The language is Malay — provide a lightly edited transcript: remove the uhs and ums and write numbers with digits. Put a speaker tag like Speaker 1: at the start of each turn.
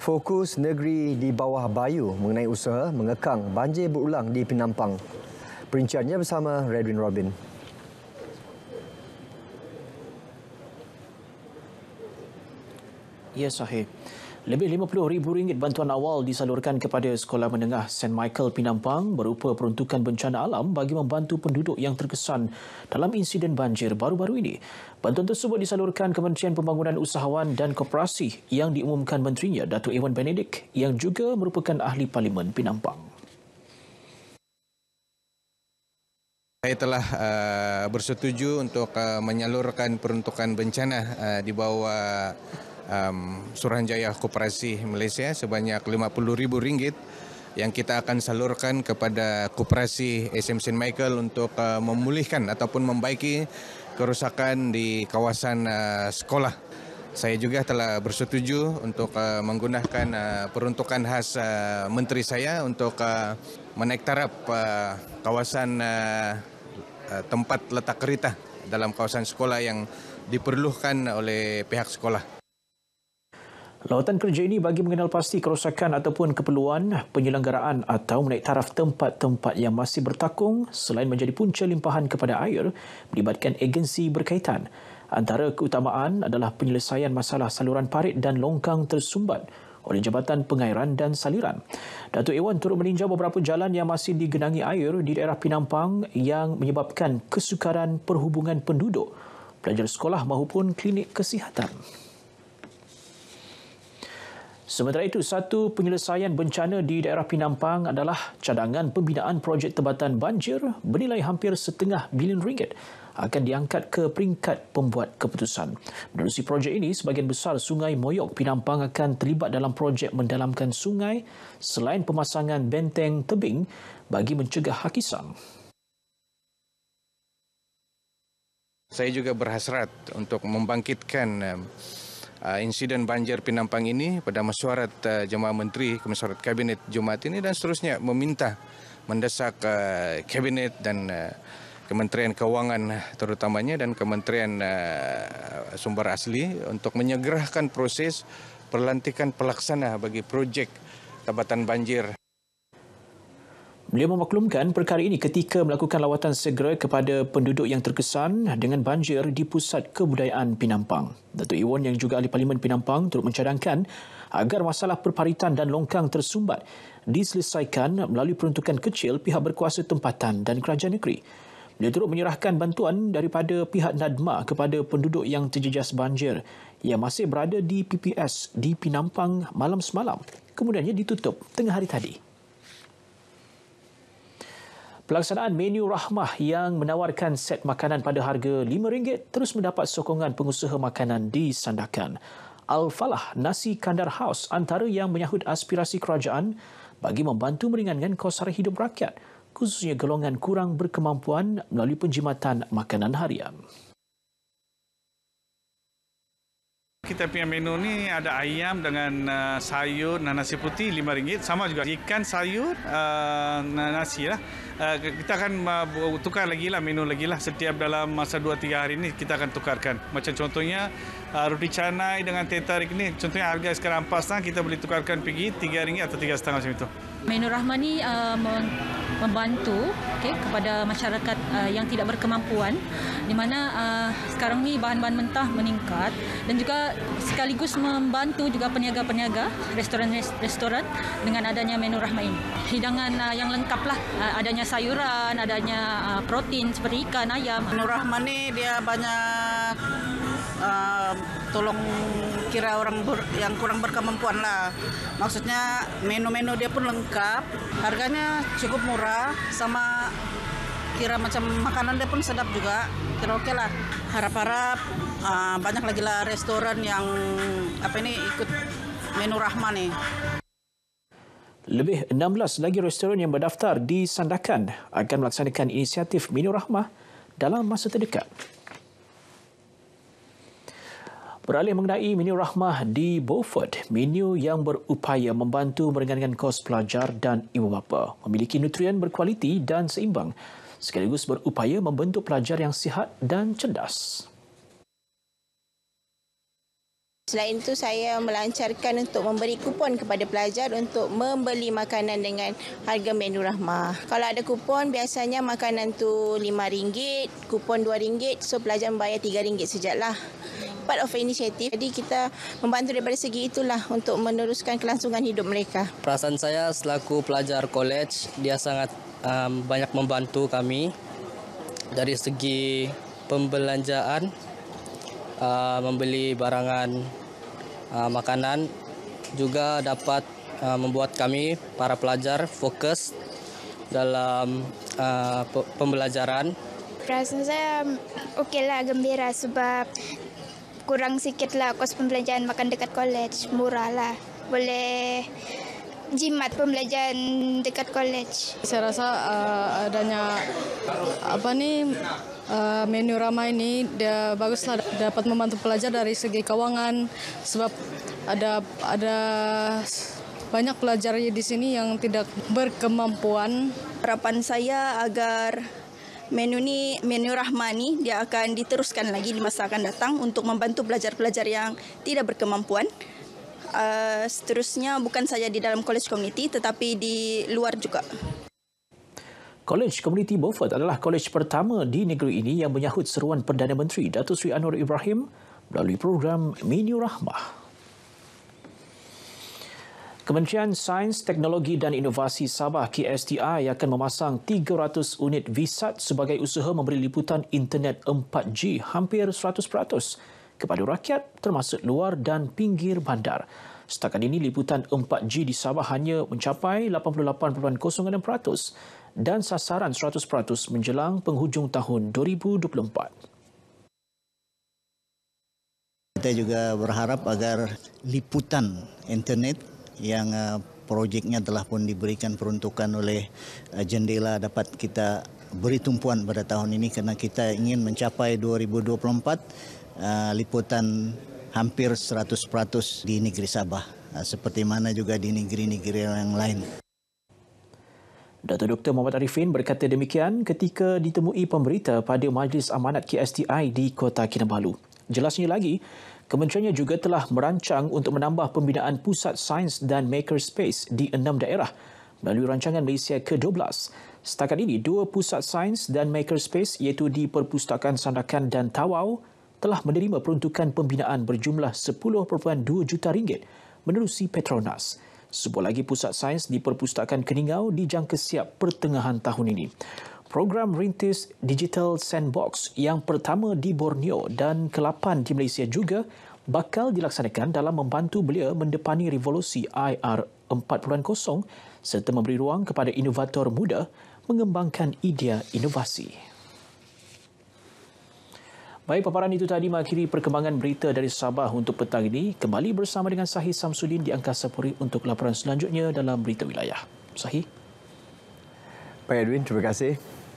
Speaker 1: Fokus negeri di bawah Bayu mengenai usaha mengekang banjir berulang di Penampang. Perinciannya bersama Redwin Robin.
Speaker 2: Ya, sahih. Lebih RM50,000 bantuan awal disalurkan kepada Sekolah Menengah St. Michael Penampang berupa peruntukan bencana alam bagi membantu penduduk yang terkesan dalam insiden banjir baru-baru ini. Bantuan tersebut disalurkan Kementerian Pembangunan Usahawan dan Koperasi yang diumumkan menterinya Datuk Ewan Benedict yang juga merupakan ahli Parlimen Penampang.
Speaker 3: Saya telah bersetuju untuk menyalurkan peruntukan bencana di bawah Suruhanjaya Koperasi Malaysia sebanyak RM50,000 yang kita akan salurkan kepada Koperasi SM St. Michael untuk memulihkan ataupun membaiki kerusakan di kawasan sekolah. Saya juga telah bersetuju untuk menggunakan peruntukan khas menteri saya untuk menaik taraf kawasan tempat letak kereta dalam kawasan sekolah yang diperlukan oleh pihak sekolah.
Speaker 2: Lawatan kerja ini bagi mengenal pasti kerosakan ataupun keperluan penyelenggaraan atau menaik taraf tempat-tempat yang masih bertakung selain menjadi punca limpahan kepada air melibatkan agensi berkaitan. Antara keutamaan adalah penyelesaian masalah saluran parit dan longkang tersumbat oleh Jabatan Pengairan dan Saliran. Datuk Ewan turut meninjau beberapa jalan yang masih digenangi air di daerah Penampang yang menyebabkan kesukaran perhubungan penduduk, pelajar sekolah maupun klinik kesihatan. Sementara itu, satu penyelesaian bencana di daerah Penampang adalah cadangan pembinaan projek tebatan banjir bernilai hampir RM0.5 bilion akan diangkat ke peringkat pembuat keputusan. Menerusi projek ini, sebahagian besar Sungai Moyok Penampang akan terlibat dalam projek mendalamkan sungai selain pemasangan benteng tebing bagi mencegah hakisan.
Speaker 3: Saya juga berhasrat untuk membangkitkan insiden banjir Penampang ini pada mesyuarat Jemaah Menteri Kemesyuarat Kabinet Jumaat ini dan seterusnya meminta mendesak Kabinet dan Kementerian Kewangan terutamanya dan Kementerian Sumber Asli untuk menyegerakan proses pelantikan pelaksana bagi projek tabatan banjir.
Speaker 2: Beliau memaklumkan perkara ini ketika melakukan lawatan segera kepada penduduk yang terkesan dengan banjir di Pusat Kebudayaan Penampang. Datuk Ewan yang juga ahli Parlimen Penampang turut mencadangkan agar masalah perparitan dan longkang tersumbat diselesaikan melalui peruntukan kecil pihak berkuasa tempatan dan kerajaan negeri. Beliau turut menyerahkan bantuan daripada pihak NADMA kepada penduduk yang terjejas banjir yang masih berada di PPS di Penampang malam semalam. Kemudiannya ditutup tengah hari tadi. Pelaksanaan menu rahmah yang menawarkan set makanan pada harga RM5 terus mendapat sokongan pengusaha makanan di Sandakan. Al-Falah Nasi Kandar House antara yang menyahut aspirasi kerajaan bagi membantu meringankan kos sara hidup rakyat, khususnya golongan kurang berkemampuan melalui penjimatan makanan harian.
Speaker 4: Kita punya menu ni ada ayam dengan sayur dan nasi putih RM5. Sama juga ikan, sayur, nasi lah. Kita akan tukar lagi lah menu lagi lah. Setiap dalam masa 2-3 hari ini kita akan tukarkan. Macam contohnya roti canai dengan teh tarik ni. Contohnya harga sekarang RM4.5 kita boleh tukarkan pergi RM3 atau RM3.5 macam itu.
Speaker 5: Menu rahmah ni membantu kepada masyarakat yang tidak berkemampuan di mana sekarang ni bahan-bahan mentah meningkat dan juga sekaligus membantu juga peniaga-peniaga restoran-restoran dengan adanya menu rahmah ini. Hidangan yang lengkap lah, adanya sayuran, adanya protein seperti ikan, ayam.
Speaker 6: Menu rahmah ni dia banyak tolong kira orang yang kurang berkemampuan lah. Maksudnya menu-menu dia pun lengkap, harganya cukup murah, sama kira macam makanan dia pun sedap juga. Kira okey lah. Harap-harap banyak lagi lah restoran yang ikut menu rahmah ni.
Speaker 2: Lebih 16 lagi restoran yang berdaftar di Sandakan akan melaksanakan inisiatif menu rahmah dalam masa terdekat. Beralih mengenai menu rahmah di Beaufort, menu yang berupaya membantu meringankan kos pelajar dan ibu bapa, memiliki nutrien berkualiti dan seimbang, sekaligus berupaya membentuk pelajar yang sihat dan cerdas.
Speaker 7: Selain itu, saya melancarkan untuk memberi kupon kepada pelajar untuk membeli makanan dengan harga menu rahmah. Kalau ada kupon, biasanya makanan tu RM5, kupon RM2, so pelajar membayar RM3 sajalah. Part of initiative. Jadi kita membantu daripada segi itulah untuk meneruskan kelangsungan hidup mereka.
Speaker 8: Perasaan saya selaku pelajar college, dia sangat banyak membantu kami dari segi pembelanjaan, membeli barangan makanan, juga dapat membuat kami para pelajar fokus dalam pembelajaran.
Speaker 9: Perasaan saya okeylah, gembira sebab kurang sikitlah kos pembelajaran makan dekat college, murah lah. Boleh jimat pembelajaran dekat college.
Speaker 10: Saya rasa adanya menu ramah ini dia baguslah, dapat membantu pelajar dari segi keuangan sebab ada banyak pelajar di sini yang tidak berkemampuan.
Speaker 6: Harapan saya agar menu rahmah ni dia akan diteruskan lagi di masa akan datang untuk membantu pelajar-pelajar yang tidak berkemampuan. Seterusnya bukan saja di dalam college community tetapi di luar juga.
Speaker 2: Kolej Komuniti Beaufort adalah kolej pertama di negeri ini yang menyahut seruan Perdana Menteri Datuk Seri Anwar Ibrahim melalui program Menu Rahmah. Kementerian Sains, Teknologi dan Inovasi Sabah KSTI akan memasang 300 unit VSAT sebagai usaha memberi liputan internet 4G hampir 100% kepada rakyat termasuk luar dan pinggir bandar. Setakat ini liputan 4G di Sabah hanya mencapai 88.06% dan sasaran 100% menjelang penghujung tahun 2024.
Speaker 11: Kita juga berharap agar liputan internet yang projeknya telah pun diberikan peruntukan oleh jendela dapat kita beri tumpuan pada tahun ini kerana kita ingin mencapai 2024 liputan hampir 100% di negeri Sabah seperti mana juga di negeri-negeri yang lain.
Speaker 2: Datuk Dr. Muhammad Arifin berkata demikian ketika ditemui pemberita pada Majlis Amanat KSTI di Kota Kinabalu. Jelasnya lagi, kementeriannya juga telah merancang untuk menambah pembinaan pusat sains dan makerspace di 6 daerah melalui rancangan Malaysia ke-12. Setakat ini, 2 pusat sains dan makerspace iaitu di Perpustakaan Sandakan dan Tawau telah menerima peruntukan pembinaan berjumlah RM10.2 juta menerusi Petronas. Sebuah lagi pusat sains di Perpustakaan Keningau dijangka siap pertengahan tahun ini. Program Rintis Digital Sandbox yang pertama di Borneo dan ke-8 di Malaysia juga bakal dilaksanakan dalam membantu belia mendepani revolusi IR 4.0 serta memberi ruang kepada inovator muda mengembangkan idea inovasi. Baik, paparan itu tadi mengakhiri perkembangan berita dari Sabah untuk petang ini. Kembali bersama dengan Sahih Samsudin di Angkasa Puri untuk laporan selanjutnya dalam Berita Wilayah. Sahih.
Speaker 1: Baik Edwin, terima kasih.